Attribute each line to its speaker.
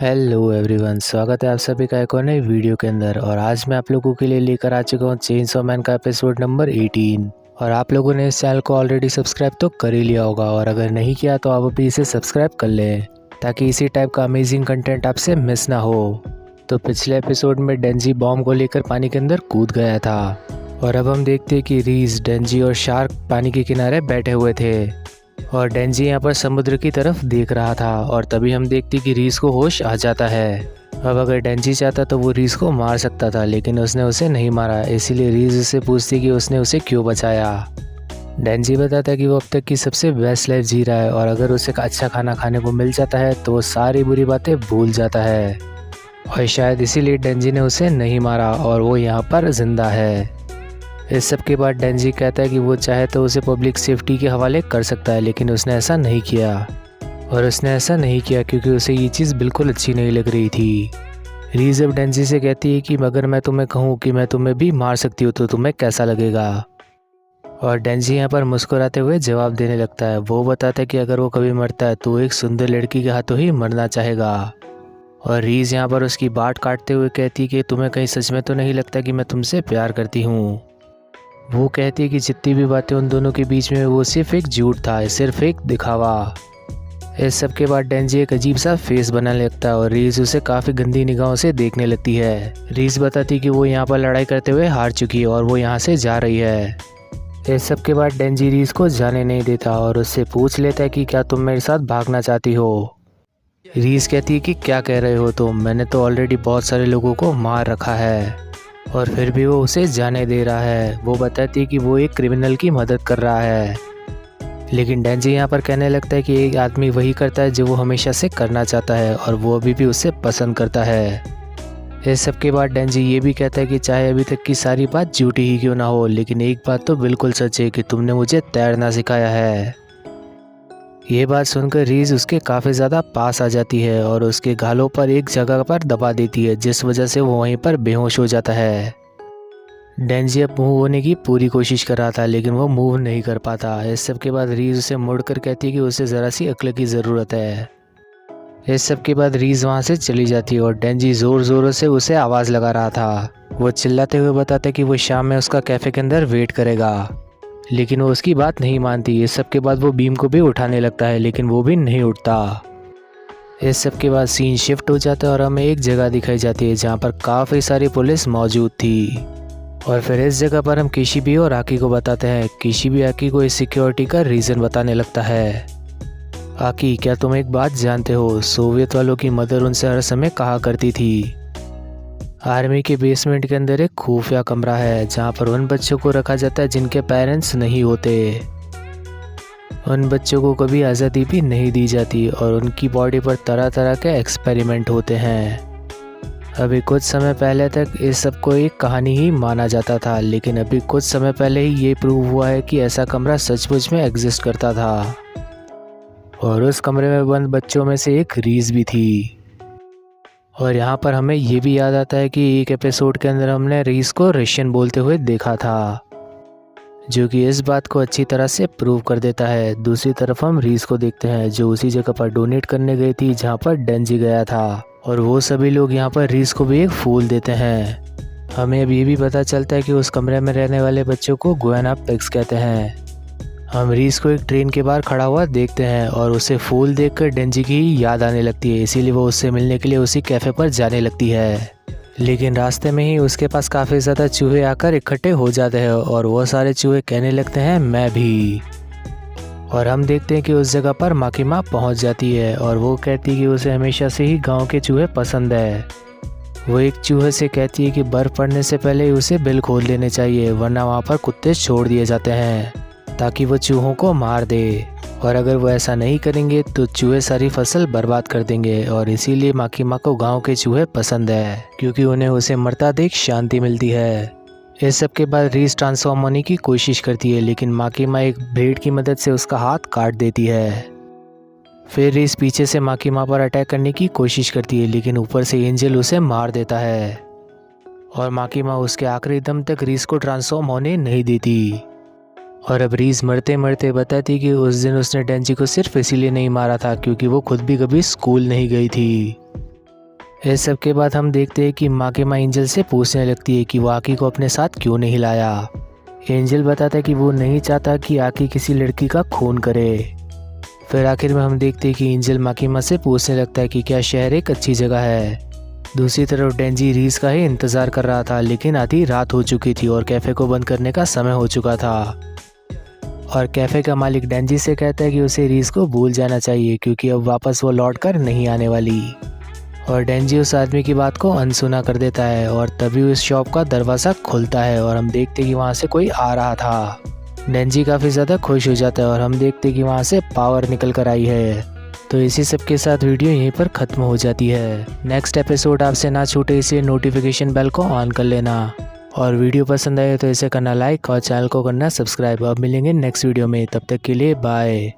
Speaker 1: Hello everyone, स्वागत है आप सभी का एक और नई वीडियो के अंदर। और आज मैं आप लोगों के लिए लेकर आ चुका हूँ चेनसॉ मैन का एपिसोड नंबर 18। और आप लोगों ने इस चैनल को ऑलरेडी सब्सक्राइब तो कर ही लिया होगा, और अगर नहीं किया तो आप अभी इसे सब्सक्राइब कर लें ताकि इसी टाइप का अमेजिंग कंटेंट आपसे मिस ना हो। तो पिछले एपिसोड में डेंजी बॉम्ब को लेकर पानी के अंदर कूद गया था, और अब हम देखते हैं कि रीज, डेंजी और शार्क पानी के किनारे बैठे हुए थे और डेंजी यहाँ पर समुद्र की तरफ देख रहा था। और तभी हम देखते कि रीस को होश आ जाता है। अब अगर डेंजी चाहता तो वो रीस को मार सकता था, लेकिन उसने उसे नहीं मारा। इसीलिए रीस उससे पूछती कि उसने उसे क्यों बचाया। डेंजी बताता है कि वो अब तक की सबसे बेस्ट लाइफ जी रहा है, और अगर उसे अच्छा खाना खाने को मिल जाता है तो वो सारी बुरी बातें भूल जाता है। और शायद इसीलिए डेंजी ने उसे नहीं मारा और वो यहाँ पर जिंदा है। इस सब के बाद डेंजी कहता है कि वो चाहे तो उसे पब्लिक सेफ्टी के हवाले कर सकता है, लेकिन उसने ऐसा नहीं किया। और उसने ऐसा नहीं किया क्योंकि उसे ये चीज़ बिल्कुल अच्छी नहीं लग रही थी। रीज अब डेंजी से कहती है कि अगर मैं तुम्हें कहूँ कि मैं तुम्हें भी मार सकती हूँ तो तुम्हें कैसा लगेगा। और डेंजी यहाँ पर मुस्कुराते हुए जवाब देने लगता है। वो बताता है कि अगर वो कभी मरता है तो एक सुंदर लड़की के हाथों ही मरना चाहेगा। और रीज यहाँ पर उसकी बात काटते हुए कहती है कि तुम्हें कहीं सच में तो नहीं लगता कि मैं तुमसे प्यार करती हूँ। वो कहती है कि जितनी भी बातें उन दोनों के बीच में वो सिर्फ एक झूठ था, सिर्फ एक दिखावा। इस सब के बाद डेंजी एक अजीब सा फेस बनाने लगता है और रीज उसे काफ़ी गंदी निगाहों से देखने लगती है। रीज बताती कि वो यहाँ पर लड़ाई करते हुए हार चुकी है और वो यहाँ से जा रही है। इस सब के बाद डेंजी रीज को जाने नहीं देता और उससे पूछ लेता है कि क्या तुम मेरे साथ भागना चाहती हो। रीज कहती है कि क्या कह रहे हो तुम, मैंने तो ऑलरेडी बहुत सारे लोगों को मार रखा है। और फिर भी वो उसे जाने दे रहा है। वो बताती है कि वो एक क्रिमिनल की मदद कर रहा है। लेकिन डेंजी यहाँ पर कहने लगता है कि एक आदमी वही करता है जो वो हमेशा से करना चाहता है, और वो अभी भी उसे पसंद करता है। इस सब के बाद डेंजी ये भी कहता है कि चाहे अभी तक की सारी बात झूठी ही क्यों ना हो, लेकिन एक बात तो बिल्कुल सच है कि तुमने मुझे तैरना सिखाया है। ये बात सुनकर रीज उसके काफ़ी ज़्यादा पास आ जाती है और उसके गालों पर एक जगह पर दबा देती है, जिस वजह से वो वहीं पर बेहोश हो जाता है। डेंजी अब मूव होने की पूरी कोशिश कर रहा था, लेकिन वो मूव नहीं कर पाता। इस सब के बाद रीज उसे मुड़कर कहती है कि उसे ज़रा सी अक्ल की ज़रूरत है। इस सब के बाद रीज वहाँ से चली जाती है और डेंजी ज़ोर ज़ोरों से उसे आवाज़ लगा रहा था। वो चिल्लाते हुए बताता है कि वो शाम में उसका कैफ़े के अंदर वेट करेगा, लेकिन वो उसकी बात नहीं मानती। इस सब के बाद वो बीम को भी उठाने लगता है, लेकिन वो भी नहीं उठता। इस सब के बाद सीन शिफ्ट हो जाता है और हमें एक जगह दिखाई जाती है जहाँ पर काफ़ी सारी पुलिस मौजूद थी। और फिर इस जगह पर हम किशिबी और आकी को बताते हैं। किशिबी आकी को इस सिक्योरिटी का रीज़न बताने लगता है। आकी, क्या तुम एक बात जानते हो, सोवियत वालों की मदर उनसे हर समय कहा करती थी आर्मी के बेसमेंट के अंदर एक खुफिया कमरा है जहाँ पर उन बच्चों को रखा जाता है जिनके पेरेंट्स नहीं होते। उन बच्चों को कभी आज़ादी भी नहीं दी जाती और उनकी बॉडी पर तरह तरह के एक्सपेरिमेंट होते हैं। अभी कुछ समय पहले तक इस सब को एक कहानी ही माना जाता था, लेकिन अभी कुछ समय पहले ही ये प्रूव हुआ है कि ऐसा कमरा सचमुच में एग्जिस्ट करता था। और उस कमरे में बंद बच्चों में से एक रीज भी थी। और यहाँ पर हमें ये भी याद आता है कि एक एपिसोड के अंदर हमने रीस को रशियन बोलते हुए देखा था, जो कि इस बात को अच्छी तरह से प्रूव कर देता है। दूसरी तरफ हम रीस को देखते हैं जो उसी जगह पर डोनेट करने गई थी जहाँ पर डेंजी गया था, और वो सभी लोग यहाँ पर रीस को भी एक फूल देते हैं। हमें अब ये भी पता चलता है कि उस कमरे में रहने वाले बच्चों को गुआना पिग्स कहते हैं। हम रीस को एक ट्रेन के बाहर खड़ा हुआ देखते हैं और उसे फूल देखकर डेंजी की याद आने लगती है, इसीलिए वो उससे मिलने के लिए उसी कैफ़े पर जाने लगती है। लेकिन रास्ते में ही उसके पास काफ़ी ज़्यादा चूहे आकर इकट्ठे हो जाते हैं और वो सारे चूहे कहने लगते हैं मैं भी। और हम देखते हैं कि उस जगह पर माकीमा पहुंच जाती है और वो कहती है कि उसे हमेशा से ही गांव के चूहे पसंद है। वो एक चूहे से कहती है कि बर्फ़ पड़ने से पहले ही उसे बिल खोल देने चाहिए, वरना वहाँ पर कुत्ते छोड़ दिए जाते हैं ताकि वो चूहों को मार दे। और अगर वो ऐसा नहीं करेंगे तो चूहे सारी फसल बर्बाद कर देंगे। और इसीलिए माकीमा को गांव के चूहे पसंद है, क्योंकि उन्हें उसे मरता देख शांति मिलती है। इस सब के बाद रीस ट्रांसफॉर्म होने की कोशिश करती है, लेकिन माकीमा एक ब्लेड की मदद से उसका हाथ काट देती है। फिर रीस पीछे से माकीमा पर अटैक करने की कोशिश करती है, लेकिन ऊपर से एंजल उसे मार देता है और माकीमा उसके आखिरी दम तक रीस को ट्रांसफॉर्म होने नहीं देती। और अब रीज मरते मरते बताती कि उस दिन उसने डेंजी को सिर्फ इसीलिए नहीं मारा था क्योंकि वो खुद भी कभी स्कूल नहीं गई थी। इस सब के बाद हम देखते हैं कि माँ के माँ एंजल से पूछने लगती है कि वो आकी को अपने साथ क्यों नहीं लाया। एंजल बताता है कि वो नहीं चाहता कि आकी किसी लड़की का खून करे। फिर आखिर में हम देखते हैं कि एंजल माँ की माँ से पूछने लगता है कि क्या शहर एक अच्छी जगह है। दूसरी तरफ डेंजी रीस का ही इंतज़ार कर रहा था, लेकिन आधी रात हो चुकी थी और कैफ़े को बंद करने का समय हो चुका था। और कैफ़े का मालिक डेंजी से कहता है कि उसे रीस को भूल जाना चाहिए क्योंकि अब वापस वो लौट कर नहीं आने वाली। और डेंजी उस आदमी की बात को अनसुना कर देता है और तभी उस शॉप का दरवाज़ा खुलता है और हम देखते कि वहाँ से कोई आ रहा था। डेंजी काफ़ी ज़्यादा खुश हो जाता है और हम देखते कि वहाँ से पावर निकल कर आई है। तो इसी सब के साथ वीडियो यहीं पर ख़त्म हो जाती है। नेक्स्ट एपिसोड आपसे ना छूटे इसलिए नोटिफिकेशन बेल को ऑन कर लेना। और वीडियो पसंद आए तो इसे करना लाइक और चैनल को करना सब्सक्राइब। अब मिलेंगे नेक्स्ट वीडियो में, तब तक के लिए बाय।